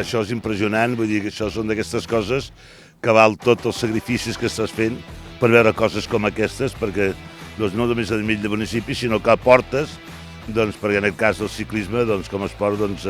això és impressionant, vull dir que això són d'aquestes coses que val tots els sacrificis que estàs fent per veure coses com aquestes, perquè doncs, no només a nivell de municipi, sinó que aportes, doncs, perquè en el cas del ciclisme, doncs, com a esport, doncs,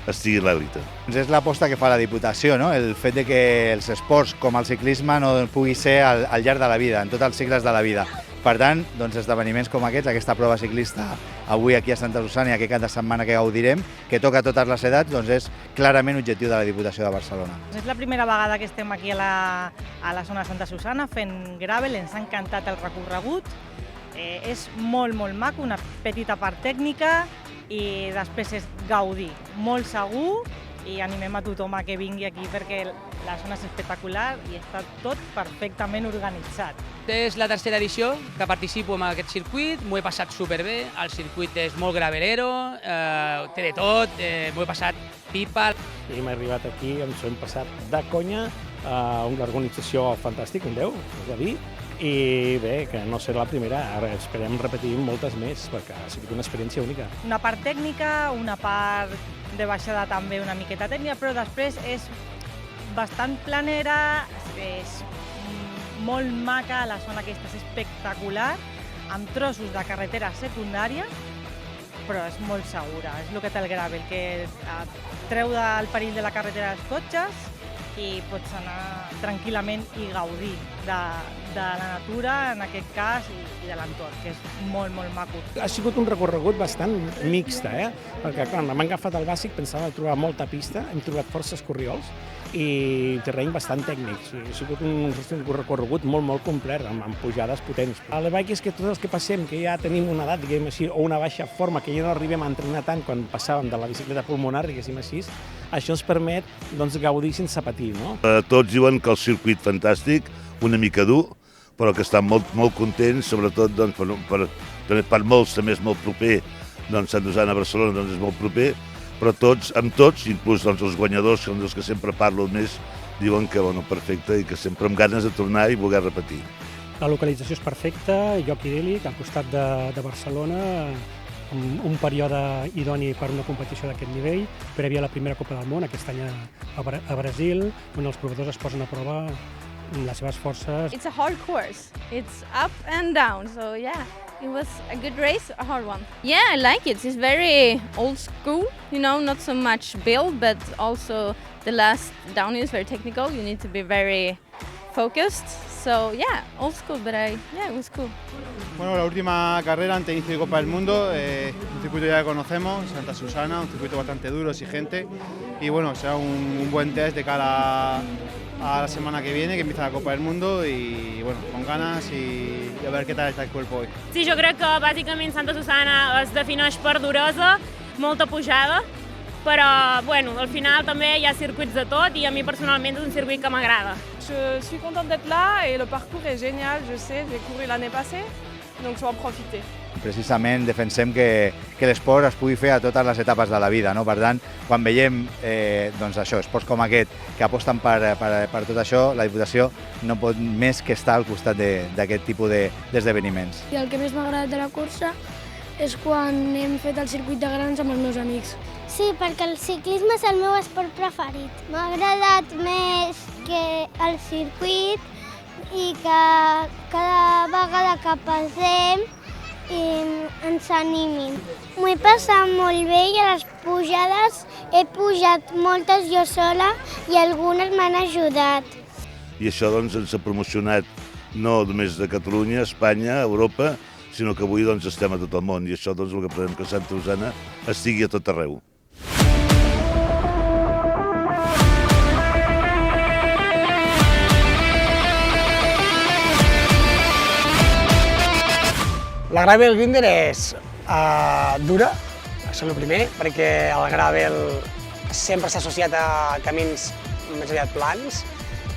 estigui a l'èlite. És l'aposta que fa la Diputació, no? El fet de que els esports com el ciclisme no pugui ser al llarg de la vida, en tots els cicles de la vida. Per tant, doncs, esdeveniments com aquests, aquesta prova ciclista avui aquí a Santa Susanna i aquest cap de setmana que gaudirem, que toca a totes les edats, doncs és clarament objectiu de la Diputació de Barcelona. És la primera vegada que estem aquí a la zona de Santa Susanna fent gravel, ens ha encantat el recorregut, és molt maco, una petita part tècnica i després és gaudir, molt segur, i animem a tothom a que vingui aquí perquè la zona és espectacular i està tot perfectament organitzat. És la tercera edició que participo en aquest circuit, m'ho he passat superbé, el circuit és molt gravelero, té de tot, m'ho he passat pipa. I hem arribat aquí, ens ho hem passat de conya, una organització fantàstica, un 10, és a dir, i bé, que no serà la primera, ara esperem repetir moltes més, perquè ha sigut una experiència única. Una part tècnica, una part de baixada també una miqueta tècnica, però després és bastant planera, és molt maca, la zona aquesta és espectacular, amb trossos de carretera secundària, però és molt segura, és el que té el gravel, que et treu del perill de la carretera dels cotxes i pots anar tranquil·lament i gaudir de la natura, en aquest cas, i de l'entorn, que és molt maco. Ha sigut un recorregut bastant mixta, perquè quan m'han agafat el bàsic pensava trobar molta pista, hem trobat forces corriols i terreny bastant tècnic. Ha sigut un recorregut molt complet, amb pujades potents. La bike és que tots els que passem, que ja tenim una edat, diguem així, o una baixa forma, que ja no arribem a entrenar tant quan passàvem de la bicicleta pulmonar, diguéssim així, això ens permet doncs, gaudir sense patir. No? Tots diuen que el circuit fantàstic, una mica dur, però que estan molt contents, sobretot doncs, per molts també és molt proper, doncs Sant Susanna a Barcelona doncs, és molt proper, però amb tots, inclús doncs, els guanyadors, que són els que sempre parlo més, diuen que perfecte i que sempre amb ganes de tornar i voler repetir. La localització és perfecta, lloc idíl·lic, al costat de Barcelona, un període idoni per una competició d'aquest nivell, prèvia a la primera Copa del Món, aquest any a Brasil, on els provadors es posen a prova les seves forces. It's a hard course. It's up and down, so yeah, it was a good race, a hard one. Yeah, I like it. It's very old school, you know, not so much build, but also the last downhill is very technical. You need to be very focused. So yeah, old school, but yeah, it was cool. Bueno, la última carrera ante inicio de Copa del Mundo, un circuito ya que conocemos, Santa Susana, un circuito bastante duro, exigente, y bueno, será un buen test de cara a la semana que viene, que empieza la Copa del Mundo, i bueno, con ganas i a veure què tal està el cuerpo hoy. Sí, jo crec que bàsicament Santa Susana es defineix per duresa, molta pujada, però bueno, al final també hi ha circuits de tot i a mi personalment és un circuit que m'agrada. Je suis contente d'être là et le parcours est génial, je sais, j'ai couru l'année passée, donc je vais en profiter. Precisament defensem que l'esport es pugui fer a totes les etapes de la vida, no? Per tant, quan veiem doncs això, esports com aquest que aposten per tot això, la Diputació no pot més que estar al costat d'aquest tipus d'esdeveniments. I el que més m'ha agradat de la cursa és quan hem fet el circuit de grans amb els meus amics. Sí, perquè el ciclisme és el meu esport preferit. M'ha agradat més que el circuit i que cada vegada que passem ens animin. M'ho he passat molt bé i a les pujades he pujat moltes jo sola i algunes m'han ajudat. I això doncs, ens ha promocionat no només de Catalunya, Espanya, Europa, sinó que avui doncs, estem a tot el món i això doncs, el que podem que Santa Susanna estigui a tot arreu. La gravel grinder és dura, això és el primer, perquè el gravel sempre s'ha associat a camins més aviat plans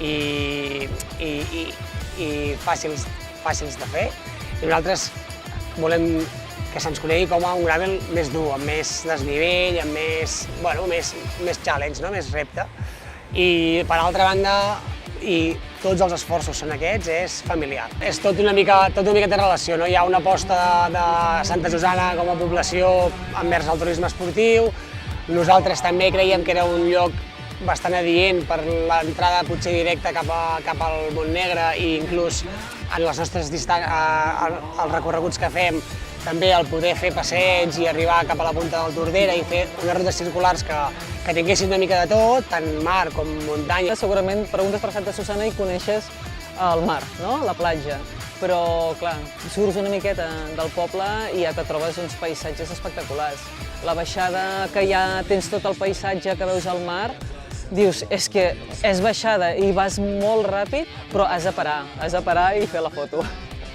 i fàcils de fer. I nosaltres volem que se'ns conegui com a un gravel més dur, amb més desnivell, amb més challenge, no? Més repte. I per altra banda, i tots els esforços són aquests, és familiar. És tot una mica de relació, no? Hi ha una aposta de Santa Susanna com a població envers el turisme esportiu. Nosaltres també creiem que era un lloc bastant adient per l'entrada potser directa cap al Montnegre i inclús en les nostres els recorreguts que fem, també el poder fer passeig i arribar cap a la punta del Tordera i fer unes rutes circulars que tinguessin una mica de tot, tant mar com muntanya. Segurament preguntes per Santa Susana i coneixes el mar, no? La platja. Però, clar, surts una miqueta del poble i ja te trobes uns paisatges espectaculars. La baixada que ja tens tot el paisatge que veus al mar, dius, és que és baixada i vas molt ràpid, però has de parar i fer la foto.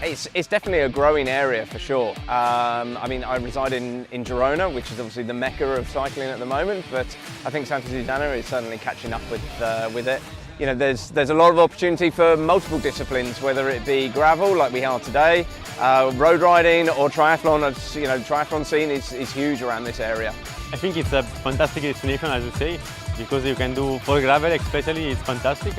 It's definitely a growing area for sure. I mean, I reside in Girona, which is obviously the mecca of cycling at the moment, but I think Santa Susana is certainly catching up with it. You know, there's a lot of opportunity for multiple disciplines, whether it be gravel like we are today, road riding or triathlon. You know, triathlon scene is huge around this area. I think it's a fantastic destination, as you say, because you can do for gravel especially. It's fantastic,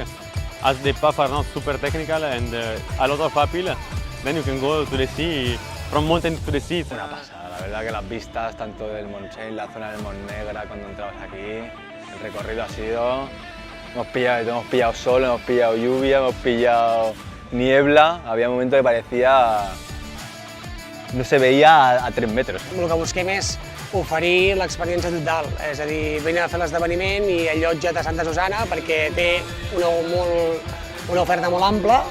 as the paths are not super technical and a lot of uphill. Then you can go to the sea, from mountain to the sea. Una pasada, la verdad que las vistas tanto del Montseny, la zona del Montnegra, cuando entrabas aquí, el recorrido ha sido... Hemos pillado sol, hemos pillado lluvia, hemos pillado niebla. Había momentos que parecía... no se veía a 3 metros. El que busquem és oferir l'experiència total, és a dir, venir a fer l'esdeveniment i allotja't a Santa Susana perquè té una oferta molt ampla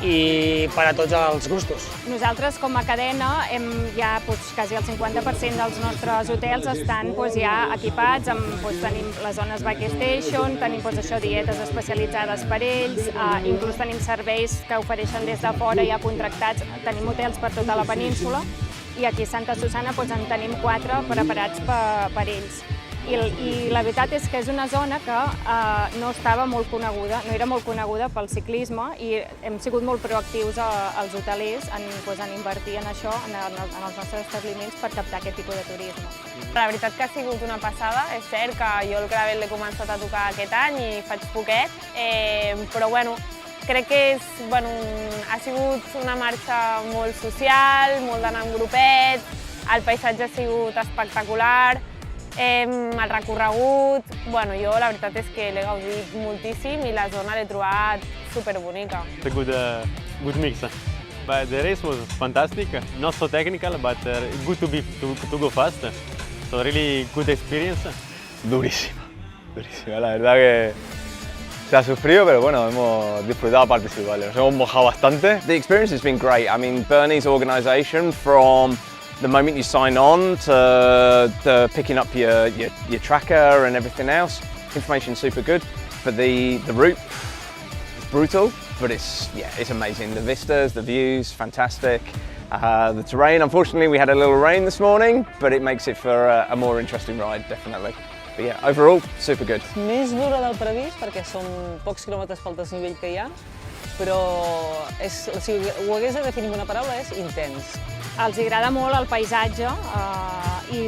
i per a tots els gustos. Nosaltres, com a cadena, ja quasi el 50% dels nostres hotels estan ja equipats, tenim les zones bike station, tenim dietes especialitzades per ells, inclús tenim serveis que ofereixen des de fora ja contractats, tenim hotels per tota la península i aquí a Santa Susana en tenim 4 preparats per ells. I la veritat és que és una zona que no estava molt coneguda, no era molt coneguda pel ciclisme i hem sigut molt proactius als hotelers en invertir en això, en els nostres establiments per captar aquest tipus de turisme. La veritat que ha sigut una passada, és cert que jo el gravel l'he començat a tocar aquest any i faig poquet, però crec que ha sigut una marxa molt social, molt d'anar en grupet, el paisatge ha sigut espectacular, el recorregut, jo la veritat és que l'he gaudit moltíssim i la zona l'he trobat superbonica. It's a good mix. But the race was fantastic, not so technical, but good to go fast. So really good experience. Durísima, la verdad que se ha sufrido, pero bueno, hemos disfrutado partes iguales, nos hemos mojado bastante. The experience has been great. I mean, Bernie's organisation, from the moment you sign on to picking up your tracker and everything else, information's super good. But the route is brutal, but it's amazing. The vistas, the views, fantastic. The terrain, unfortunately we had a little rain this morning, but it makes it for a more interesting ride, definitely. But yeah, overall, super good. Més dura del previst perquè són pocs quilòmetres pel desnivell que hi ha, però si ho hagués de definir amb una paraula és intens. Els agrada molt el paisatge,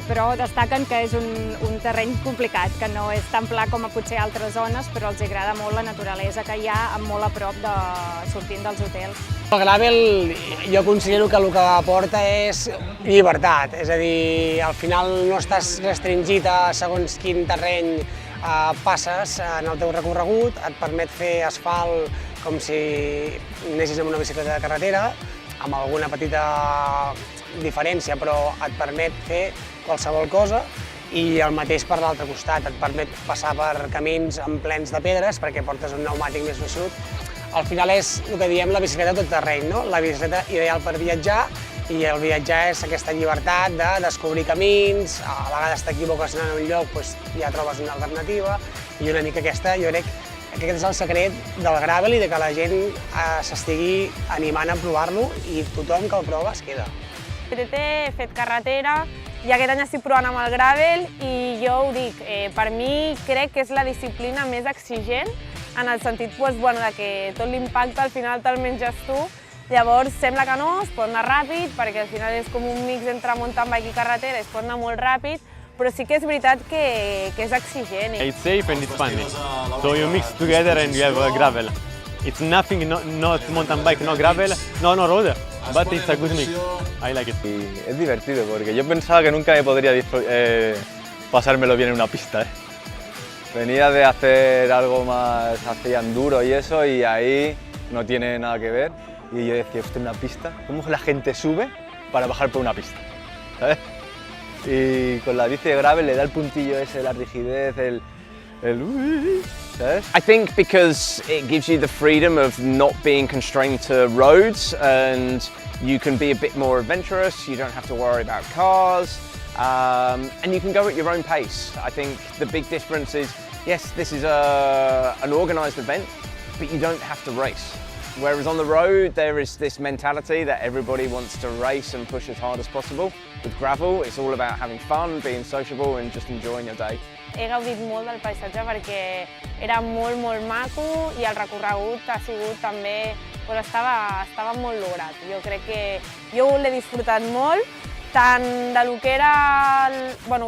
però destaquen que és un terreny complicat, que no és tan pla com potser altres zones, però els agrada molt la naturalesa que hi ha molt a prop sortint dels hotels. El gravel jo considero que el que aporta és llibertat, és a dir, al final no estàs restringit a segons quin terreny passes en el teu recorregut, et permet fer asfalt com si anessis amb una bicicleta de carretera, amb alguna petita diferència, però et permet fer qualsevol cosa i el mateix per l'altre costat, et permet passar per camins plens de pedres perquè portes un pneumàtic més gruixut. Al final és el que diem la bicicleta tot terreny, no? La bicicleta ideal per viatjar i el viatjar és aquesta llibertat de descobrir camins, a vegades t'equivoques en un lloc, ja trobes una alternativa i una mica aquesta, jo crec que aquest és el secret del gravel i que la gent s'estigui animant a provar-lo i tothom que el prova es queda. He fet carretera i aquest any estic provant amb el gravel i jo ho dic, per mi crec que és la disciplina més exigent en el sentit que tot l'impacte al final te'l menges tu, llavors sembla que no, es pot anar ràpid perquè al final és com un mix entre mountain bike i carretera, es pot anar molt ràpid, però sí que és veritat que és exigent. It's safe and it's funny, so you mix together and you have gravel. It's nothing, not mountain bike, no gravel, no road, but it's a good mix. I like it. Y es divertido porque yo pensaba que nunca me podría pasármelo bien en una pista, Venía de hacer algo más, hacía enduro y eso, y ahí no tiene nada que ver. Y yo decía, esto es una pista, ¿cómo la gente sube para bajar por una pista? ¿Sabes? Y con la bici de gravel le da el puntillo ese, la rigidez, ¿sabes? I think because it gives you the freedom of not being constrained to roads, and you can be a bit more adventurous, you don't have to worry about cars, and you can go at your own pace. I think the big difference is, yes, this is an organised event, but you don't have to race. Whereas on the road, there is this mentality that everybody wants to race and push as hard as possible. With gravel, it's all about having fun, being sociable and just enjoying your day. He gaudit molt del paisatge perquè era molt maco i el recorregut ha sigut també, estava molt lograt. Jo crec que jo l'he disfrutat molt, tant de lo que era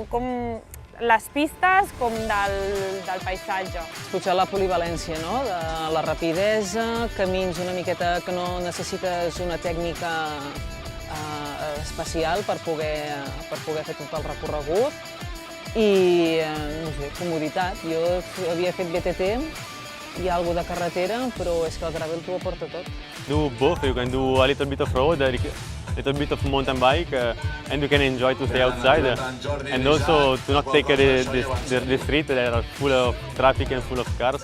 com les pistes com del paisatge. Potser la polivalència, no? De la rapidesa, camins una miqueta que no necessites una tècnica especial per poder fer tot el recorregut i, no sé, comoditat. Jo havia fet BTT i alguna de carretera, però és que el gravel t'ho aporta tot. Do both, you can do a little bit of road, a little bit of mountain bike, and you can enjoy to stay outside, and also to not take the street that are full of traffic and full of cars.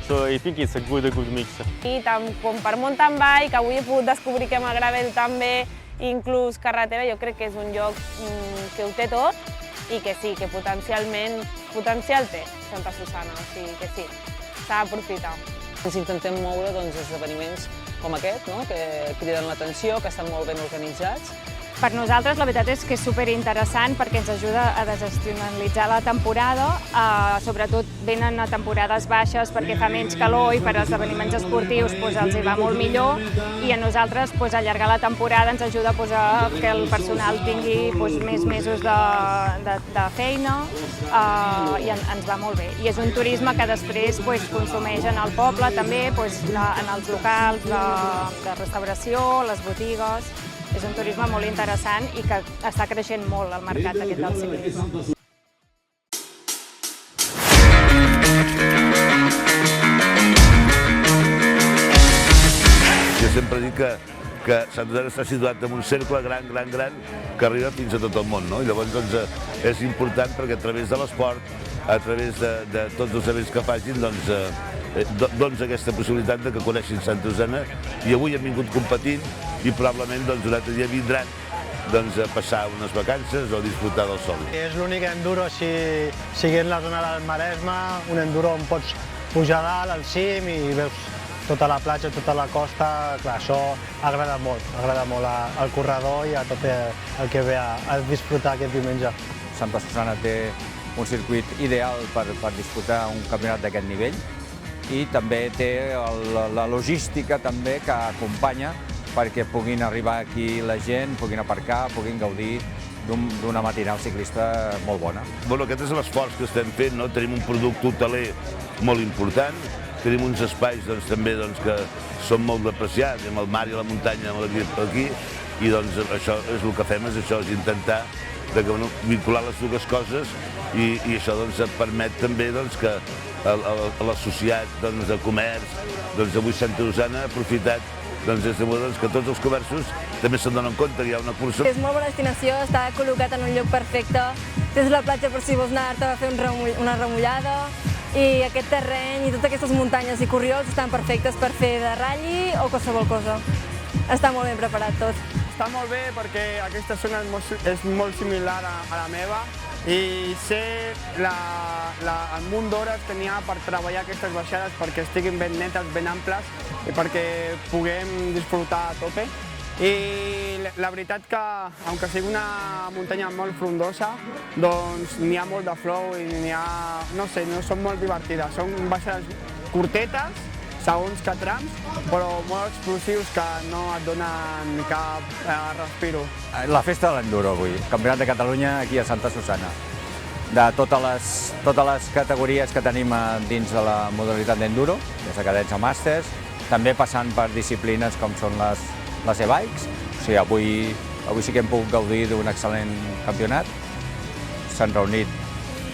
So I think it's a good mix. I tant com per mountain bike, avui he pogut descobrir que amb el gravel també, inclús carretera, jo crec que és un lloc que ho té tot i que sí, que potencial té Santa Susana, o sigui que sí, s'ha d'aprofitar. Ens intentem moure esdeveniments com aquest, que criden l'atenció, que estan molt ben organitzats. Per nosaltres la veritat és que és superinteressant perquè ens ajuda a desestacionalitzar la temporada, sobretot venen a temporades baixes perquè fa menys calor i per esdeveniments esportius els hi va molt millor, i a nosaltres allargar la temporada ens ajuda a que el personal tingui més mesos de feina i ens va molt bé. I és un turisme que després consumeix en el poble també, en els locals de restauració, les botigues. És un turisme molt interessant i que està creixent molt el mercat aquest del ciclisme. Jo sempre dic que Sant Susana està situat en un cercle gran que arriba fins a tot el món, no? I llavors és important perquè a través de l'esport, a través de tots els events que facin, doncs aquesta possibilitat que coneixin Sant Susana, i avui hem vingut competint i probablement un altre dia vindran a passar unes vacances o disfrutar del sol. És l'únic enduro sigui en la zona del Maresme, un enduro on pots pujar dalt al cim i veus tota la platja, tota la costa. Clar, això agrada molt al corredor i a tot el que ve a disfrutar aquest diumenge. Santa Susana té un circuit ideal per disputar un campionat d'aquest nivell i també té la logística també que acompanya perquè puguin arribar aquí la gent, puguin aparcar, puguin gaudir d'una matinal ciclista molt bona. Aquest és l'esforç que estem fent, tenim un producte hoteler molt important, tenim uns espais també que són molt apreciats, amb el mar i la muntanya aquí, i això és el que fem, és intentar vincular les dues coses, i això permet també que l'associat de comerç, avui Santa Susana ha aprofitat que tots els comerços també se'n donen compte que hi ha una cursa. És molt bona destinació, està col·locat en un lloc perfecte, tens la platja per si vols anar-te a fer una remullada, i aquest terreny i totes aquestes muntanyes i corriols estan perfectes per fer de ratll o qualsevol cosa. Està molt ben preparat tot. Està molt bé perquè aquesta zona és molt similar a la meva i sé el munt d'hores que n'hi ha per treballar aquestes baixades perquè estiguin ben netes, ben amples i perquè puguem disfrutar a tope. I la veritat que, aunque sigui una muntanya molt frondosa, doncs n'hi ha molt de flow i n'hi ha, no sé, són molt divertides. Són baixades curtetes, segons que trams, però molt explosius que no et donen cap respiro. La festa de l'enduro avui, Campionat de Catalunya aquí a Santa Susana. De totes les categories que tenim dins de la modalitat d'enduro, des de cadets a màsters, també passant per disciplines com són les e-bikes. O sigui, avui sí que hem pogut gaudir d'un excel·lent campionat. S'han reunit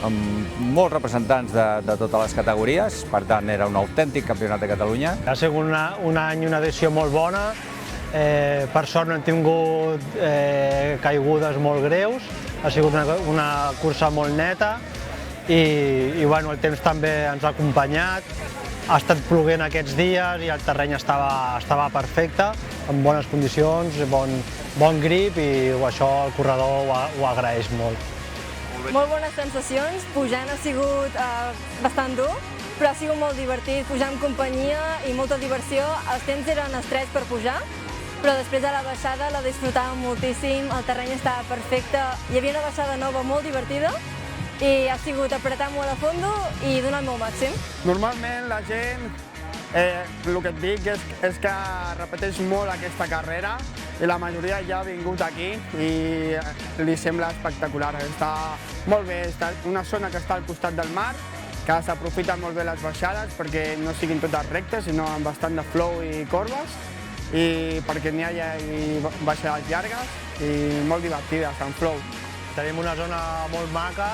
amb molts representants de totes les categories, per tant era un autèntic campionat de Catalunya. Ha sigut un any, una edició molt bona, per sort no hem tingut caigudes molt greus, ha sigut una cursa molt neta i bueno, el temps també ens ha acompanyat. Ha estat ploguent aquests dies i el terreny estava perfecte, en bones condicions, bon grip i això el corredor ho agraeix molt. Molt bones sensacions, pujant ha sigut bastant dur, però ha sigut molt divertit, pujar amb companyia i molta diversió. Els temps eren estrets per pujar, però després de la baixada la disfrutàvem moltíssim, el terreny estava perfecte, hi havia una baixada nova molt divertida i ha sigut apretar molt a fondo i donar el meu màxim. Normalment la gent, el que et dic és que repeteix molt aquesta carrera i la majoria ja ha vingut aquí i li sembla espectacular. Està molt bé, està una zona que està al costat del mar, que s'aprofita molt bé les baixades perquè no siguin totes rectes, sinó amb bastant de flow i corbes, i perquè n'hi hagi baixades llargues i molt divertides, en flow. Tenim una zona molt maca,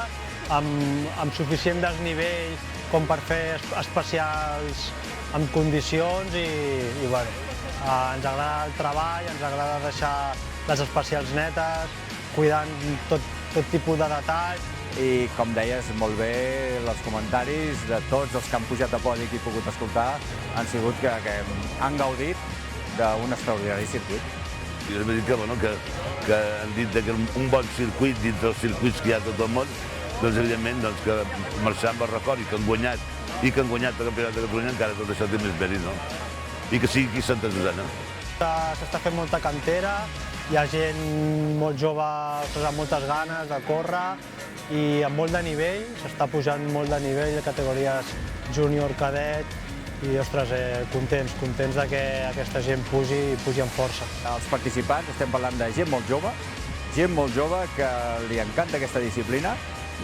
amb suficient desnivell com per fer especials amb condicions i bueno, ens agrada el treball, ens agrada deixar les especials netes, cuidant tot tipus de detall. I com deies molt bé, els comentaris de tots els que han pujat a podi que he pogut escoltar han sigut que han gaudit d'un extraordinari circuit. I és veritat que han dit que un bon circuit dintre dels circuits que hi ha a tot el món, doncs evidentment que marxar amb el record i que han guanyat el Campionat de Catalunya encara tot això té més mèrit, no? I que sigui aquí a Santa Susanna. S'està fent molta cantera, hi ha gent molt jove amb moltes ganes de córrer i amb molt de nivell, s'està pujant molt de nivell de categories júnior, cadet i, ostres, contents de que aquesta gent pugi amb força. Els participants, estem parlant de gent molt jove que li encanta aquesta disciplina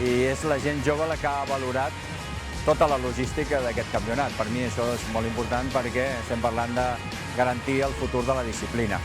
i és la gent jove la que ha valorat tota la logística d'aquest campionat. Per mi això és molt important perquè estem parlant de garantir el futur de la disciplina.